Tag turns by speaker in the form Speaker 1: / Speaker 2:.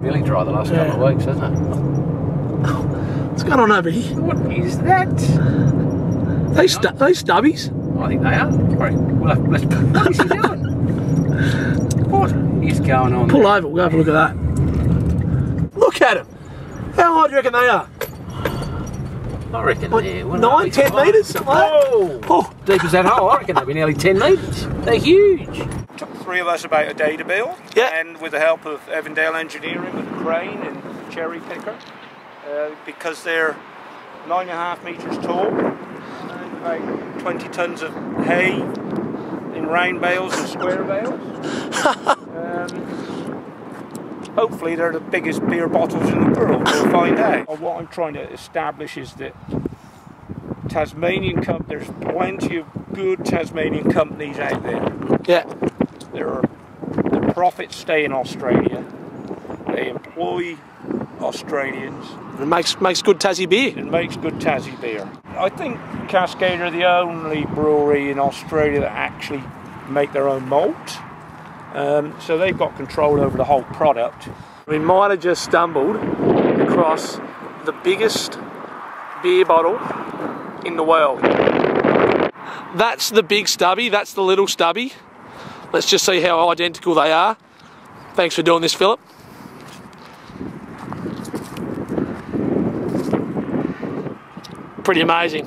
Speaker 1: Really dry the last couple of weeks, hasn't it?
Speaker 2: What's going on over here?
Speaker 1: What is that?
Speaker 2: Those stubbies?
Speaker 1: I think they are. What is he doing? What is going on
Speaker 2: Pull
Speaker 1: there?
Speaker 2: over, we'll have a look at that. Look at them. How high do you reckon they are?
Speaker 1: I reckon they're
Speaker 2: 9, 10 metres, something like that.
Speaker 1: Oh,
Speaker 2: Oh,
Speaker 1: deep as that hole, I reckon they'll be nearly 10 metres. They're huge.
Speaker 3: Took 3 of us about a day to build,
Speaker 2: Yeah.
Speaker 3: and with the help of Evandale Engineering with a crane and cherry picker, because they're 9.5 metres tall, and about 20 tonnes of hay in round bales and square bales. Hopefully they're the biggest beer bottles in the world, we'll find out. What I'm trying to establish is that Tasmanian there's plenty of good Tasmanian companies out there.
Speaker 2: yeah.
Speaker 3: Their profits stay in Australia. They employ Australians.
Speaker 2: It makes good Tassie beer.
Speaker 3: It makes good Tassie beer. I think Cascade are the only brewery in Australia that actually make their own malt. So they've got control over the whole product.
Speaker 2: We might have just stumbled across the biggest beer bottle in the world. That's the big stubby, that's the little stubby. Let's just see how identical they are. Thanks for doing this, Philip. Pretty amazing.